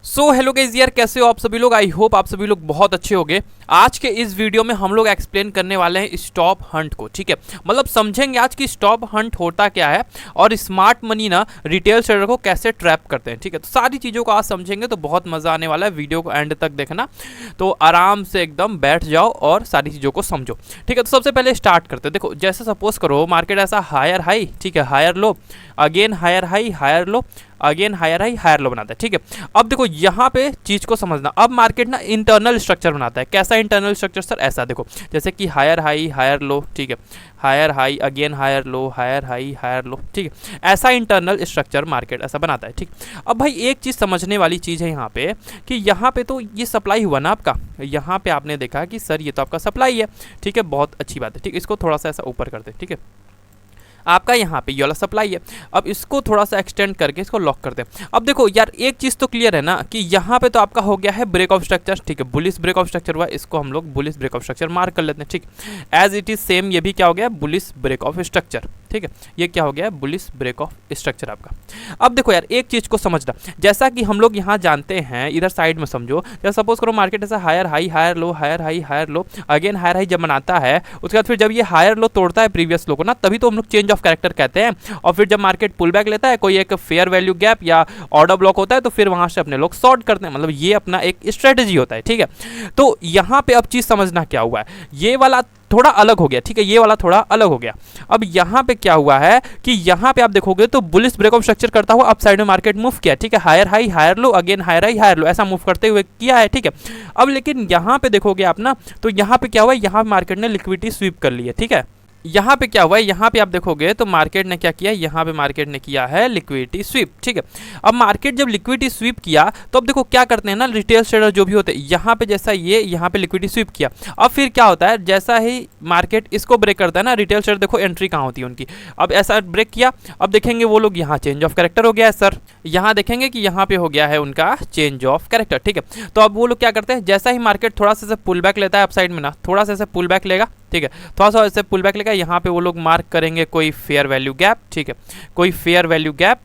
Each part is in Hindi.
सो हेलो गाइस यार, कैसे हो आप सभी लोग। आई होप आप सभी लोग बहुत अच्छे होंगे। आज के इस वीडियो में हम लोग एक्सप्लेन करने वाले हैं स्टॉप हंट को। ठीक है, मतलब समझेंगे आज की स्टॉप हंट होता क्या है और स्मार्ट मनी ना रिटेल ट्रेडर को कैसे ट्रैप करते हैं। ठीक है, तो सारी चीज़ों को आज समझेंगे तो बहुत मज़ा आने वाला है। वीडियो को एंड तक देखना, तो आराम से एकदम बैठ जाओ और सारी चीज़ों को समझो। ठीक है, तो सबसे पहले स्टार्ट करते हैं। देखो, जैसे सपोज करो मार्केट ऐसा हायर हाई, ठीक है, higher low, again higher high, higher low, again higher high, higher low बनाता है। ठीक है, अब देखो यहाँ पे चीज को समझना। अब मार्केट ना इंटरनल स्ट्रक्चर बनाता है। कैसा इंटरनल स्ट्रक्चर सर? ऐसा देखो, जैसे कि हायर हाई, हायर लो, ठीक है, higher high, again higher low, higher high, higher low, ठीक है, ऐसा इंटरनल स्ट्रक्चर मार्केट ऐसा बनाता है। ठीक, अब भाई एक चीज समझने वाली चीज है यहाँ पे कि यहाँ पे तो ये सप्लाई हुआ ना आपका, यहाँ पे आपने देखा कि सर ये तो आपका सप्लाई है। ठीक है, बहुत अच्छी बात है। ठीक, इसको थोड़ा सा ऐसा ऊपर कर दे। ठीक है, आपका यहाँ पे ये वाला सप्लाई है। अब इसको थोड़ा सा एक्सटेंड करके इसको लॉक कर दें। अब देखो यार, एक चीज़ तो क्लियर है ना कि यहाँ पे तो आपका हो गया है ब्रेक ऑफ स्ट्रक्चर। ठीक है, बुलिश ब्रेक ऑफ स्ट्रक्चर हुआ, इसको हम लोग bullish break of structure mark कर लेते हैं। ठीक, एज इट इज सेम ये भी क्या हो गया, बुलिश ब्रेक ऑफ स्ट्रक्चर। ठीक है, ये क्या हो गया है, बुलिश ब्रेक ऑफ स्ट्रक्चर आपका। अब देखो यार, एक चीज़ को समझना, जैसा कि हम लोग यहाँ जानते हैं, इधर साइड में समझो, जैसे सपोज करो मार्केट ऐसा higher high, higher low, higher high, higher low, again higher high जब बनाता है, उसके बाद फिर जब ये हायर लो तोड़ता है प्रीवियस लो को ना, तभी तो हम लोग चेंज ऑफ कैरेक्टर कहते हैं। और फिर जब मार्केट पुल बैक लेता है, कोई एक फेयर वैल्यू गैप या ऑर्डर ब्लॉक होता है, तो फिर वहां से अपने लोग शॉर्ट करते हैं। मतलब ये अपना एक स्ट्रेटेजी होता है। ठीक है, तो यहां पे अब चीज समझना क्या हुआ है, ये वाला थोड़ा अलग हो गया। ठीक है, ये वाला थोड़ा अलग हो गया। अब यहाँ पे क्या हुआ है कि यहाँ पे आप देखोगे तो बुलिश ब्रेक ऑफ स्ट्रक्चर करता हुआ अप साइड में मार्केट मूव किया। ठीक है, higher high, higher low, again higher high, higher low, ऐसा मूव करते हुए किया है। ठीक है, अब लेकिन यहाँ पे देखोगे आप ना, तो यहाँ पे क्या हुआ है, यहाँ मार्केट ने लिक्विडिटी स्वीप कर ली है। ठीक है, यहाँ पे क्या हुआ है, यहाँ पे आप देखोगे तो मार्केट ने क्या किया, यहाँ पे मार्केट ने किया है लिक्विडिटी स्वीप। ठीक है, अब मार्केट जब लिक्विडिटी स्वीप किया तो अब देखो क्या करते हैं ना रिटेल ट्रेडर जो भी होते हैं, यहाँ पे जैसा ये यहाँ पे लिक्विडिटी स्वीप किया, अब फिर क्या होता है, जैसा ही मार्केट इसको ब्रेक करता है ना, रिटेल ट्रेडर देखो एंट्री कहाँ होती है उनकी। अब ऐसा ब्रेक किया, अब देखेंगे वो लोग यहाँ चेंज ऑफ कैरेक्टर हो गया है सर, यहाँ देखेंगे कि यहाँ पे हो गया है उनका चेंज ऑफ कैरेक्टर। ठीक है, तो अब वो लोग क्या करते हैं, जैसा ही मार्केट थोड़ा सा पुल बैक लेता है अप साइड में ना, थोड़ा सा ऐसे पुल बैक लेगा। ठीक है, थोड़ा सा ऐसे पुल बैक लेगा, यहाँ पे वो लोग मार्क करेंगे कोई फेयर वैल्यू गैप। ठीक है, कोई फेयर वैल्यू गैप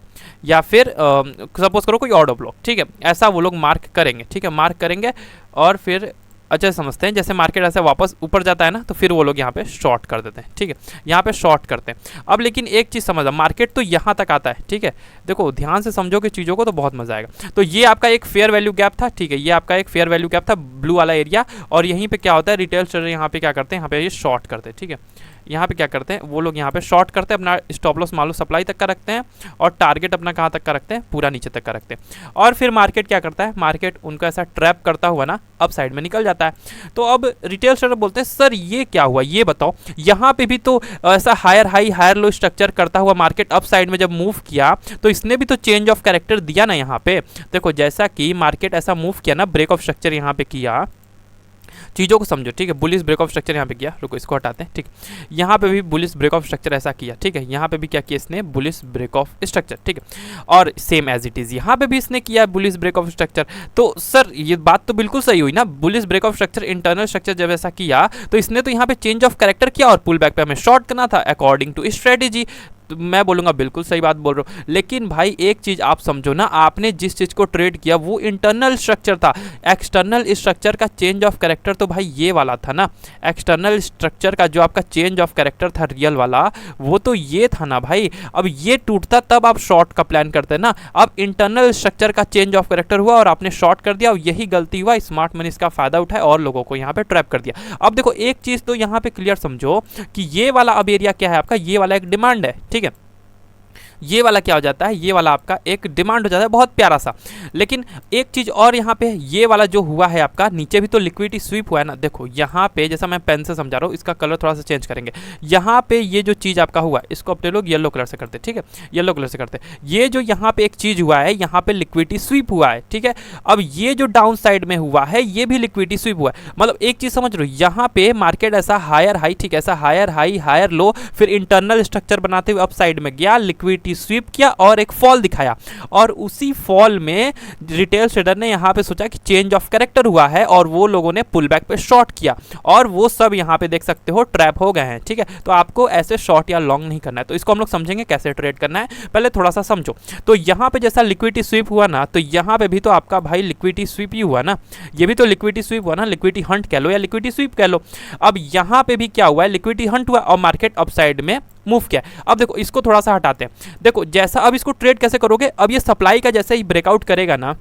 या फिर सपोज करो कोई ऑर्डर ब्लॉक। ठीक है, ऐसा वो लोग मार्क करेंगे। ठीक है, मार्क करेंगे और फिर अच्छा समझते हैं, जैसे मार्केट ऐसे वापस ऊपर जाता है ना, तो फिर वो लोग यहाँ पे शॉर्ट कर देते हैं। ठीक है, यहाँ पे शॉर्ट करते हैं। अब लेकिन एक चीज़ समझना, मार्केट तो यहाँ तक आता है। ठीक है, देखो ध्यान से समझोगे चीज़ों को तो बहुत मजा आएगा। तो ये आपका एक फेयर वैल्यू गैप था। ठीक है, ये आपका एक फेयर वैल्यू गैप था, ब्लू वाला एरिया। और यहीं पे क्या होता है, रिटेल ट्रेडर यहाँ पे क्या करते हैं, यहाँ पे ये शॉर्ट करते हैं। ठीक है, यहाँ पे क्या करते हैं वो लोग, यहाँ पे शॉर्ट करते हैं, अपना स्टॉप लॉस मान लो सप्लाई तक का रखते हैं और टारगेट अपना कहाँ तक का रखते हैं, पूरा नीचे तक का रखते हैं। और फिर मार्केट क्या करता है, मार्केट उनको ऐसा ट्रैप करता हुआ ना अप साइड में निकल जाता है। तो अब रिटेल ट्रेडर बोलते हैं सर ये क्या हुआ, ये बताओ, यहाँ पे भी तो ऐसा higher high higher low structure करता हुआ मार्केट अप साइड में जब मूव किया तो इसने भी तो चेंज ऑफ कैरेक्टर दिया ना। यहाँ पे देखो, जैसा कि मार्केट ऐसा मूव किया ना, ब्रेक ऑफ स्ट्रक्चर यहाँ पे किया, चीज़ों को समझो। ठीक है, बुलिश ब्रेक ऑफ स्ट्रक्चर यहाँ पे किया, रुको इसको हटाते हैं। ठीक, यहाँ पे भी बुलिश ब्रेक ऑफ स्ट्रक्चर ऐसा किया। ठीक है, यहाँ पे भी क्या किया इसने, बुलिश ब्रेक ऑफ स्ट्रक्चर। ठीक है, और सेम एज इट इज यहाँ पे भी इसने किया बुलिश ब्रेक ऑफ स्ट्रक्चर। तो सर ये बात तो बिल्कुल सही हुई ना, bullish break of structure internal structure जब ऐसा किया तो इसने तो यहाँ पे चेंज ऑफ कैरेक्टर किया और पुल बैक पे हमें शॉर्ट करना था अकॉर्डिंग टू स्ट्रेटेजी। तो मैं बोलूँगा बिल्कुल सही बात बोल रहा हूँ। लेकिन भाई एक चीज़ आप समझो ना, आपने जिस चीज़ को ट्रेड किया वो इंटरनल स्ट्रक्चर था, एक्सटर्नल स्ट्रक्चर का चेंज ऑफ कैरेक्टर तो भाई ये वाला था ना। एक्सटर्नल स्ट्रक्चर का जो आपका चेंज ऑफ कैरेक्टर था रियल वाला, वो तो ये था ना भाई। अब ये टूटता तब आप शॉर्ट का प्लान करते ना। अब इंटरनल स्ट्रक्चर का चेंज ऑफ कैरेक्टर हुआ और आपने शॉर्ट कर दिया और यही गलती हुआ, स्मार्ट मनी इसका फायदा उठाया और लोगों को यहाँ पे ट्रैप कर दिया। अब देखो एक चीज़ तो यहाँ पे क्लियर समझो कि ये वाला अब एरिया क्या है आपका, ये वाला एक डिमांड है। ठीक है, ये वाला क्या हो जाता है, ये वाला आपका एक डिमांड हो जाता है, बहुत प्यारा सा। लेकिन एक चीज़ और यहाँ पे, ये वाला जो हुआ है आपका नीचे भी तो लिक्विडिटी स्वीप हुआ है ना। देखो यहाँ पे जैसा मैं पेन से समझा रहा हूँ, इसका कलर थोड़ा सा चेंज करेंगे। यहाँ पे ये जो चीज़ आपका हुआ है इसको अपने लोग येलो कलर से करते हैं। ठीक है, येलो कलर से करते हैं। ये जो यहाँ पे एक चीज़ हुआ है, यहाँ पे लिक्विडिटी स्वीप हुआ है। ठीक है, अब ये जो डाउन साइड में हुआ है ये भी लिक्विडिटी स्वीप हुआ है। मतलब एक चीज़ समझ रहे हो, यहाँ पे मार्केट ऐसा हायर हाई, ठीक है, ऐसा हायर हाई हायर लो, फिर इंटरनल स्ट्रक्चर बनाते हुए अप साइड में गया, लिक्विडिटी लिक्विडिटी स्वीप किया और एक फॉल दिखाया, और उसी फॉल में रिटेल ट्रेडर ने यहाँ पे सोचा कि चेंज ऑफ कैरेक्टर हुआ है और वो लोगों ने पुल बैक पे शॉर्ट किया और वो सब यहाँ पे देख सकते हो ट्रैप हो गए हैं। ठीक है, तो आपको ऐसे शॉर्ट या लॉन्ग नहीं करना है। तो इसको हम लोग समझेंगे कैसे ट्रेड करना है, पहले थोड़ा सा समझो। तो यहाँ पे जैसा लिक्विडिटी स्वीप हुआ ना, तो यहाँ पे भी तो आपका भाई लिक्विडिटी स्वीप ही हुआ ना, ये भी तो लिक्विडिटी स्वीप हुआ ना, लिक्विडिटी हंट कह लो या लिक्विडिटी स्वीप कह लो। अब यहाँ पे भी क्या हुआ है, लिक्विडिटी हंट हुआ और मार्केट अपसाइड में मूव किया। अब देखो इसको थोड़ा सा हटाते हैं। देखो जैसा अब इसको ट्रेड कैसे करोगे, अब ये सप्लाई का जैसे ही ब्रेकआउट करेगा ना,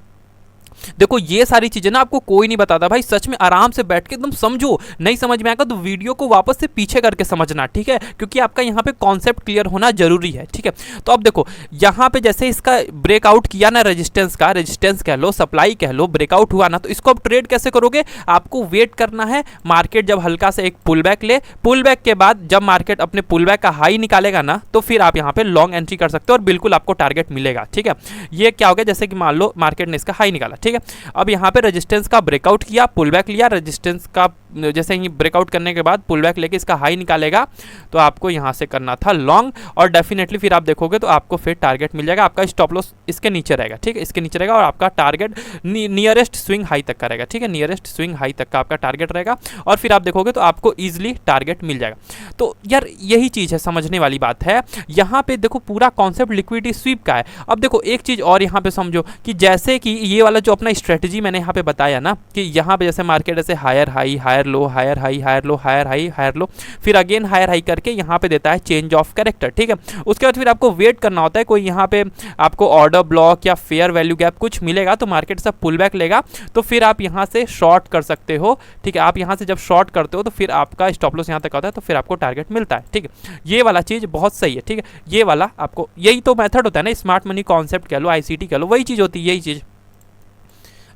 देखो ये सारी चीजें ना आपको कोई नहीं बताता भाई, सच में आराम से बैठ के एकदम समझो। नहीं समझ में आएगा तो वीडियो को वापस से पीछे करके समझना, ठीक है, क्योंकि आपका यहाँ पे कॉन्सेप्ट क्लियर होना जरूरी है। ठीक है, तो अब देखो यहाँ पे जैसे इसका ब्रेकआउट किया ना, रेजिस्टेंस का, रेजिस्टेंस कह लो, सप्लाई कह लो, ब्रेकआउट हुआ ना, तो इसको अब ट्रेड कैसे करोगे, आपको वेट करना है मार्केट जब हल्का से एक पुल बैक ले, पुल बैक के बाद जब मार्केट अपने पुल बैक का हाई निकालेगा ना, तो फिर आप यहाँ पे लॉन्ग एंट्री कर सकते हो और बिल्कुल आपको टारगेट मिलेगा। ठीक है, ये क्या हो गया, जैसे कि मान लो मार्केट ने इसका हाई निकाला, ठीक है, अब यहाँ पे रेजिस्टेंस का ब्रेकआउट किया, पुल बैक लिया, रेजिस्टेंस का जैसे ही ब्रेकआउट करने के बाद पुल बैक लेके इसका हाई निकालेगा, तो आपको यहाँ से करना था लॉन्ग, और डेफिनेटली फिर आप देखोगे तो आपको फिर टारगेट मिल जाएगा। आपका स्टॉप लॉस इसके नीचे रहेगा, ठीक है, इसके नीचे रहेगा, और आपका टारगेट नियरेस्ट स्विंग हाई तक का रहेगा। ठीक है, नियरेस्ट स्विंग हाई तक का आपका टारगेट रहेगा, और फिर आप देखोगे तो आपको ईजिली टारगेट मिल जाएगा। तो यार यही चीज़ है, समझने वाली बात है। यहाँ पे देखो पूरा कॉन्सेप्ट लिक्विडिटी स्वीप का है। अब देखो एक चीज़ और यहाँ पे समझो कि जैसे कि ये वाला जो अपना स्ट्रेटजी मैंने यहाँ पे बताया ना, कि यहाँ पे जैसे मार्केट ऐसे higher high, higher low, higher high, higher low, higher high, higher low, फिर अगेन हायर हाई करके यहाँ पे देता है चेंज ऑफ कैरेक्टर। ठीक है, उसके बाद फिर आपको वेट करना होता है, कोई यहाँ पे आपको ऑर्डर ब्लॉक या फेयर वैल्यू गैप कुछ मिलेगा, तो मार्केट सब पुल बैक लेगा, तो फिर आप यहाँ से शॉर्ट कर सकते हो। ठीक है, आप यहाँ से जब शॉर्ट करते हो तो फिर आपका स्टॉप लॉस यहाँ तक आता है, तो फिर आपको टारगेट मिलता है। ठीक है, ये वाला चीज़ बहुत सही है। ठीक है, ये वाला आपको, यही तो मेथड होता है ना, स्मार्ट मनी कॉन्सेप्ट कह लो, ICT कह लो, वही चीज़ होती है, यही चीज़।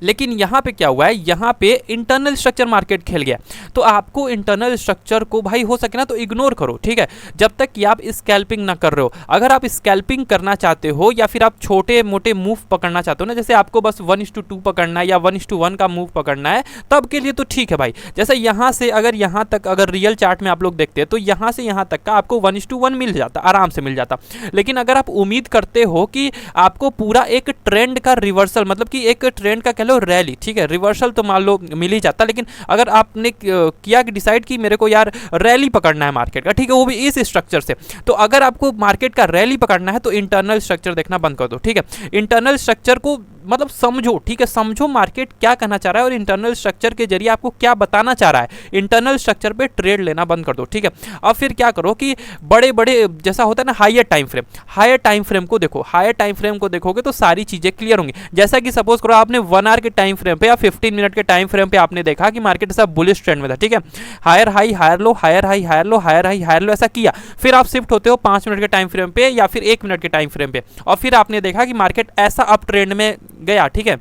लेकिन यहाँ पे क्या हुआ है, यहाँ पे इंटरनल स्ट्रक्चर मार्केट खेल गया, तो आपको इंटरनल स्ट्रक्चर को भाई हो सके ना तो इग्नोर करो। ठीक है, जब तक कि आप स्कैल्पिंग ना कर रहे हो। अगर आप स्कैल्पिंग करना चाहते हो या फिर आप छोटे मोटे मूव पकड़ना चाहते हो ना, जैसे आपको बस 1:2 पकड़ना है या 1:1 का मूव पकड़ना है, तब के लिए तो ठीक है भाई। जैसे यहाँ से अगर यहाँ तक अगर रियल चार्ट में आप लोग देखते हैं तो यहाँ से यहाँ तक का आपको 1:1 मिल जाता, आराम से मिल जाता। लेकिन अगर आप उम्मीद करते हो कि आपको पूरा एक ट्रेंड का रिवर्सल, मतलब कि एक ट्रेंड का कह लो रैली, ठीक है, रिवर्सल तो मान लो मिल ही जाता, लेकिन अगर आपने किया कि डिसाइड कि मेरे को यार रैली पकड़ना है मार्केट का, ठीक है, वो भी इस स्ट्रक्चर से, तो अगर आपको मार्केट का रैली पकड़ना है तो इंटरनल स्ट्रक्चर देखना बंद कर दो। ठीक है, इंटरनल स्ट्रक्चर को मतलब समझो, ठीक है, समझो मार्केट क्या कहना चाह रहा है और इंटरनल स्ट्रक्चर के जरिए आपको क्या बताना चाह रहा है। इंटरनल स्ट्रक्चर पे ट्रेड लेना बंद कर दो। ठीक है, अब फिर क्या करो कि बड़े बड़े जैसा होता है ना higher time frame, higher time frame को देखो, हायर टाइम फ्रेम को देखोगे तो सारी चीजें क्लियर होंगी। जैसा कि सपोज करो आपने 1 आवर के टाइम फ्रेम पे या 15 मिनट के टाइम फ्रेम पे आपने देखा कि मार्केट सब बुलिश ट्रेंड में था। ठीक है, higher high, higher low, higher high, higher low, higher high, higher low, ऐसा किया, फिर आप शिफ्ट होते हो 5 मिनट के टाइम फ्रेम पे या फिर 1 मिनट के टाइम फ्रेम पे, और फिर आपने देखा कि मार्केट ऐसा अप ट्रेंड में गया। ठीक है,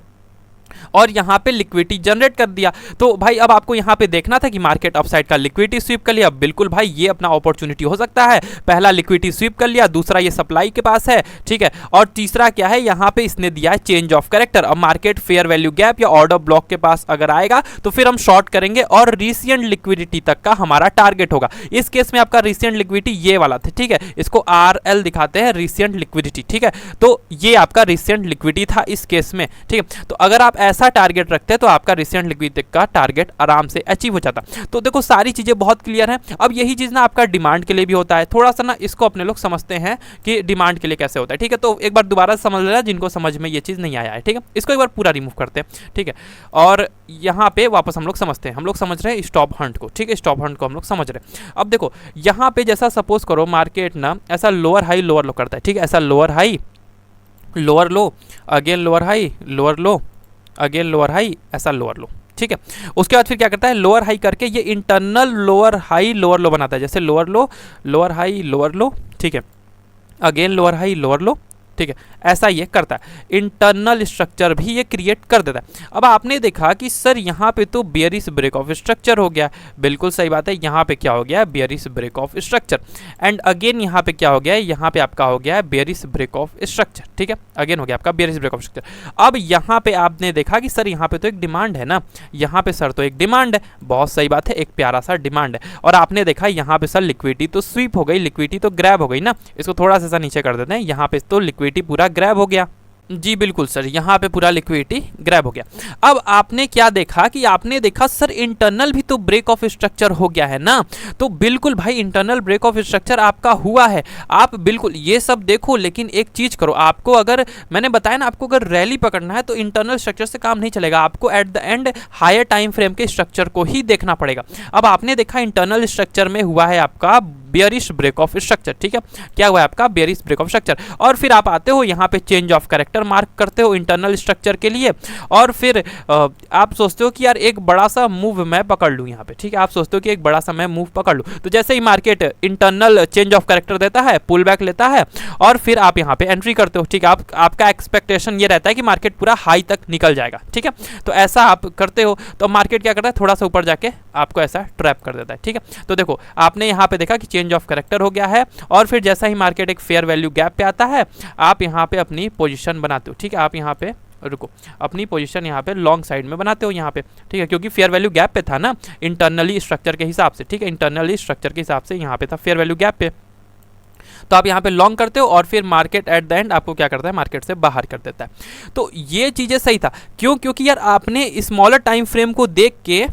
और यहाँ पे लिक्विडिटी जनरेट कर दिया, तो भाई अब आपको यहाँ पे देखना था कि मार्केट अपसाइड का लिक्विडिटी स्वीप कर लिया। बिल्कुल भाई, ये अपना अपॉर्चुनिटी हो सकता है। पहला लिक्विडिटी स्वीप कर लिया, दूसरा ये सप्लाई के पास है, ठीक है, और तीसरा क्या है, यहाँ पे इसने दिया है चेंज ऑफ कैरेक्टर। अब मार्केट फेयर वैल्यू गैप या ऑर्डर ब्लॉक के पास अगर आएगा तो फिर हम शॉर्ट करेंगे और रिसेंट लिक्विडिटी तक का हमारा टारगेट होगा। इस केस में आपका रिसेंट लिक्विडिटी ये वाला था। ठीक है, इसको RL दिखाते हैं, रिसेंट लिक्विडिटी। ठीक है, तो ये आपका रिसेंट लिक्विडिटी था इस केस में। ठीक है, तो अगर आप ऐसा टारगेट रखते हैं तो आपका रिसेंट लिक्विडिटी का टारगेट आराम से अचीव हो जाता। तो देखो सारी चीजें बहुत क्लियर हैं। अब यही चीज ना आपका डिमांड के लिए भी होता है। थोड़ा सा ना इसको अपने लोग समझते हैं कि डिमांड के लिए कैसे होता है। ठीक है, तो एक बार दोबारा समझ लेना जिनको समझ में ये चीज नहीं आया है। ठीक है, इसको एक बार पूरा रिमूव करते हैं। ठीक है, और यहाँ पे वापस हम लोग समझते हैं, हम लोग समझ रहे हैं स्टॉप हंट को। ठीक है, स्टॉप हंट को हम लोग समझ रहे हैं। अब देखो यहाँ पे जैसा सपोज करो मार्केट ना ऐसा लोअर हाई लोअर लो करता है। ठीक है, ऐसा lower high lower low, again lower high lower low, again lower high, ऐसा लोअर लो। ठीक है, उसके बाद फिर क्या करता है, लोअर हाई करके ये इंटरनल लोअर हाई लोअर लो बनाता है। जैसे lower low, lower high lower low, ठीक है, again lower high lower low, ठीक है, ऐसा ये करता है। इंटरनल स्ट्रक्चर भी ये क्रिएट कर देता है। अब आपने देखा कि सर यहाँ पे तो बेयरिश ब्रेक ऑफ स्ट्रक्चर हो गया, बिल्कुल सही बात है, यहाँ पे क्या हो गया, bearish break of structure. And again यहाँ पे क्या हो गया है, यहाँ पे आपका हो गया है बेयरिश ब्रेक ऑफ स्ट्रक्चर। ठीक है, अगेन हो गया आपका बेयरिश ब्रेक ऑफ स्ट्रक्चर। अब यहाँ पे आपने देखा कि सर यहाँ पे तो एक डिमांड है ना, यहाँ पे सर तो एक डिमांड है, बहुत सही बात है, एक प्यारा सा डिमांड है। और आपने देखा यहाँ पे सर लिक्विडिटी तो स्वीप हो गई, लिक्विडिटी तो ग्रैब हो गई ना। इसको थोड़ा सा नीचे कर देते हैं, यहाँ पे तो लिक्विडिटी पूरा ग्रैब हो गया। जी बिल्कुल सर, यहाँ पे पूरा लिक्विडिटी ग्रैब हो गया। अब आपने क्या देखा कि आपने देखा सर इंटरनल भी तो ब्रेक ऑफ स्ट्रक्चर हो गया है ना। तो बिल्कुल भाई इंटरनल ब्रेक ऑफ स्ट्रक्चर आपका हुआ है, आप बिल्कुल ये सब देखो। लेकिन एक चीज करो, आपको अगर मैंने बताया ना, आपको अगर रैली पकड़ना है तो इंटरनल स्ट्रक्चर से काम नहीं चलेगा, आपको at the end higher time frame के स्ट्रक्चर को ही देखना पड़ेगा। अब आपने देखा इंटरनल स्ट्रक्चर में हुआ है आपका बेयरिश ब्रेक ऑफ स्ट्रक्चर। ठीक है, क्या हुआ है आपका बेयरिश ब्रेक ऑफ स्ट्रक्चर। और फिर आप आते हो यहाँ पे चेंज ऑफ कैरेक्टर मार्क करते हो इंटरनल स्ट्रक्चर के लिए। और फिर आप सोचते हो कि यार एक बड़ा सा मूव मैं पकड़ लूँ यहाँ पे। ठीक है, आप सोचते हो कि एक बड़ा सा मैं मूव पकड़ लूँ। तो जैसे ही market internal change of character देता है, पुल बैक लेता है, और फिर आप यहाँ पे एंट्री करते हो। ठीक है, आपका एक्सपेक्टेशन ये रहता है कि मार्केट पूरा हाई तक निकल जाएगा। ठीक है, तो ऐसा आप करते हो, तो मार्केट क्या करता है, थोड़ा सा ऊपर जाके आपको ऐसा ट्रैप कर देता है। ठीक है, तो देखो आपने यहाँ पे देखा कि चेंज ऑफ कैरेक्टर हो गया है, और फिर जैसा ही मार्केट एक फेयर वैल्यू गैप पे आता है, आप यहाँ पे अपनी पोजीशन बनाते हो। ठीक है, आप यहाँ पे रुको, अपनी पोजीशन यहाँ पे लॉन्ग साइड में बनाते हो यहाँ पे। ठीक है, क्योंकि फेयर वैल्यू गैप पे था ना इंटरनली स्ट्रक्चर के हिसाब से। ठीक है, इंटरनली स्ट्रक्चर के हिसाब से यहाँ पे था फेयर वैल्यू गैप पे, तो आप यहाँ पे लॉन्ग करते हो, और फिर मार्केट एट द एंड आपको क्या करता है, मार्केट से बाहर कर देता है। तो ये चीज़ें सही था, क्यों, क्योंकि यार आपने स्मॉलर टाइम फ्रेम को देख के,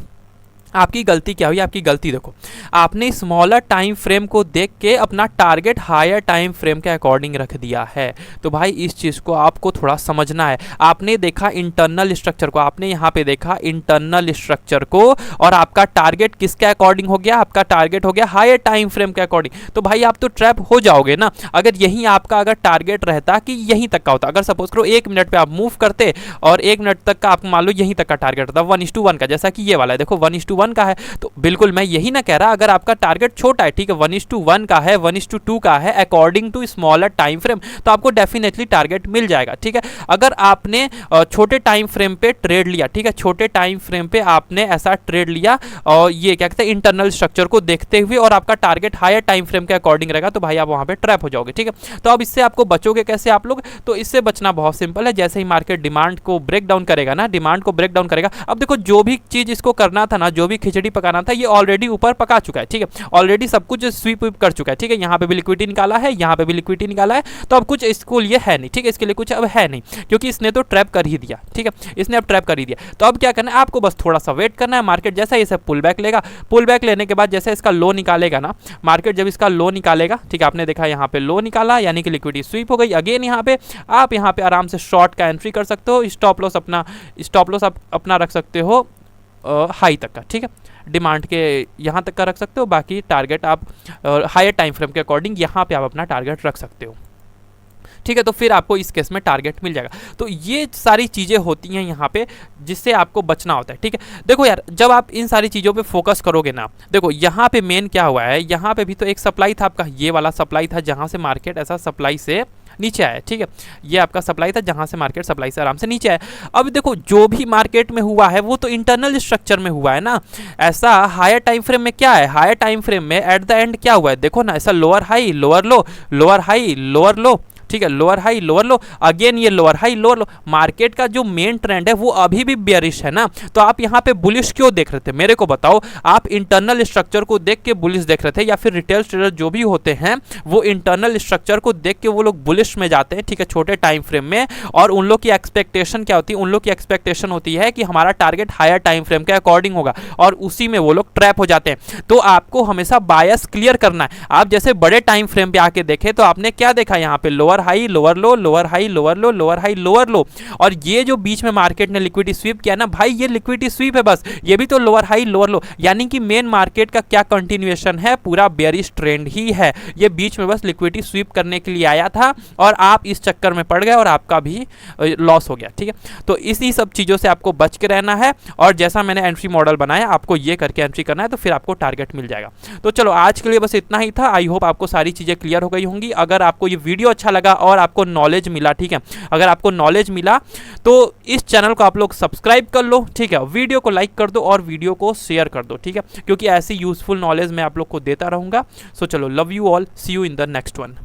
आपकी गलती क्या हुई, आपकी गलती देखो, आपने स्मॉलर टाइम फ्रेम को देख के अपना टारगेट हायर टाइम फ्रेम के अकॉर्डिंग रख दिया है। तो भाई इस चीज़ को आपको थोड़ा समझना है। आपने देखा इंटरनल स्ट्रक्चर को, आपने यहाँ पे देखा इंटरनल स्ट्रक्चर को, और आपका टारगेट किसके अकॉर्डिंग हो गया, आपका टारगेट हो गया हायर टाइम फ्रेम के अकॉर्डिंग। तो भाई आप तो ट्रैप हो जाओगे ना। अगर यही आपका अगर टारगेट रहता कि यहीं तक का होता, अगर सपोज करो 1 मिनट पे आप मूव करते और 1 मिनट तक का आपको मान लो यहीं तक का टारगेट होता 1:1 का, जैसा कि ये वाला है देखो 1:1 का है, तो बिल्कुल मैं यही ना कह रहा, अगर आपका टारगेट छोटा है, ठीक है 1:1 का है, 1:2 का है, according to smaller time frame, तो आपको डेफिनेटली टारगेट मिल जाएगा। ठीक है, अगर आपने छोटे टाइम फ्रेम पे ट्रेड लिया, ठीक है छोटे टाइम फ्रेम पे आपने ऐसा ट्रेड लिया, और ये क्या कहते हैं इंटरनल स्ट्रक्चर को देखते हुए, और आपका टारगेट हायर टाइम फ्रेम के अकॉर्डिंग रहेगा, तो भाई आप वहां पे ट्रैप हो जाओगे। ठीक है, तो अब इससे आपको बचोगे कैसे आप लोग, तो इससे बचना बहुत सिंपल है। जैसे ही मार्केट डिमांड को ब्रेक डाउन करेगा ना, डिमांड को ब्रेक डाउन करेगा, अब देखो जो भी चीज इसको करना था ना, जो भी खिचड़ी पकाना था, ये ऑलरेडी ऊपर पका चुका है। ठीक है, ऑलरेडी सब कुछ स्वीप विप कर चुका है। ठीक है, यहाँ पे भी लिक्विडिटी निकाला है, यहाँ पे भी लिक्विडिटी निकाला है, तो अब कुछ इसको लिए है नहीं। ठीक है, इसके लिए कुछ अब है नहीं, क्योंकि इसने तो ट्रैप कर ही दिया। ठीक है, इसने अब ट्रैप कर ही दिया, तो अब क्या करना है आपको, बस थोड़ा सा वेट करना है। मार्केट जैसा ये सब पुल बैक लेगा, पुल बैक लेने के बाद जैसे इसका लो निकालेगा ना, मार्केट जब इसका लो निकालेगा, ठीक है आपने देखा यहाँ पे लो निकाला, यानी कि लिक्विडिटी स्वीप हो गई। अगेन यहाँ पे आप यहाँ पे आराम से शॉर्ट का एंट्री कर सकते हो, स्टॉप लॉस अपना रख सकते हो हाई तक का। ठीक है, डिमांड के यहाँ तक का रख सकते हो, बाकी टारगेट आप हायर टाइम फ्रेम के अकॉर्डिंग यहाँ पे आप अपना टारगेट रख सकते हो। ठीक है, तो फिर आपको इस केस में टारगेट मिल जाएगा। तो ये सारी चीज़ें होती हैं यहाँ पे, जिससे आपको बचना होता है। ठीक है, देखो यार जब आप इन सारी चीज़ों पे फोकस करोगे ना, देखो यहाँ पे मेन क्या हुआ है, यहाँ पे भी तो एक सप्लाई था आपका, ये वाला सप्लाई था जहाँ से मार्केट ऐसा सप्लाई से नीचे आया। ठीक है, ये आपका सप्लाई था जहां से मार्केट सप्लाई से आराम से नीचे आया। अब देखो जो भी मार्केट में हुआ है वो तो इंटरनल स्ट्रक्चर में हुआ है ना, ऐसा हायर टाइम फ्रेम में क्या है, हायर टाइम फ्रेम में एट द एंड क्या हुआ है, देखो ना ऐसा lower high lower low, lower high lower low. ठीक है, lower high lower low, again ये lower high lower low. Market का जो मेन ट्रेंड है वो अभी भी बेयरिश है ना, तो आप यहाँ पे बुलिश क्यों देख रहे थे, मेरे को बताओ। आप इंटरनल स्ट्रक्चर को देख के बुलिश देख रहे थे, या फिर रिटेल ट्रेडर जो भी होते हैं वो इंटरनल स्ट्रक्चर को देख के वो लोग बुलिश में जाते हैं। ठीक है, छोटे टाइम फ्रेम में, और उन लोग की एक्सपेक्टेशन क्या होती है, उन लोग की एक्सपेक्टेशन होती है कि हमारा टारगेट हायर टाइम फ्रेम के अकॉर्डिंग होगा, और उसी में वो लोग ट्रैप हो जाते हैं। तो आपको हमेशा बायस क्लियर करना है। आप जैसे बड़े टाइम फ्रेम पे आके देखे तो आपने क्या देखा, यहाँ पे lower high lower low, lower high lower low, lower high lower लो, और ये जो बीच में मार्केट ने लिक्विडिटी स्वीप किया ना भाई, ये लिक्विडिटी स्वीप है बस, ये भी तो लोअर हाई लोअर लो, यानी कि मेन मार्केट का क्या कंटिन्यूएशन है, पूरा बेयरिश ट्रेंड ही है। ये बीच में बस लिक्विडिटी स्वीप करने के लिए आया था, और आप इस चक्कर में पड़ गए और आपका भी लॉस हो गया। ठीक है, तो इसी सब चीजों से आपको बच के रहना है, और जैसा मैंने एंट्री मॉडल बनाया आपको ये करके एंट्री करना है, तो फिर आपको टारगेट मिल जाएगा। तो चलो आज के लिए बस इतना ही था। आई होप आपको सारी चीजें क्लियर हो गई होंगी। अगर आपको ये वीडियो अच्छा लगा लगा और आपको नॉलेज मिला, ठीक है, अगर आपको नॉलेज मिला तो इस चैनल को आप लोग सब्सक्राइब कर लो, ठीक है, वीडियो को लाइक कर दो और वीडियो को शेयर कर दो, ठीक है, क्योंकि ऐसी यूजफुल नॉलेज मैं आप लोग को देता रहूंगा। सो चलो, love you all, see you in the next one.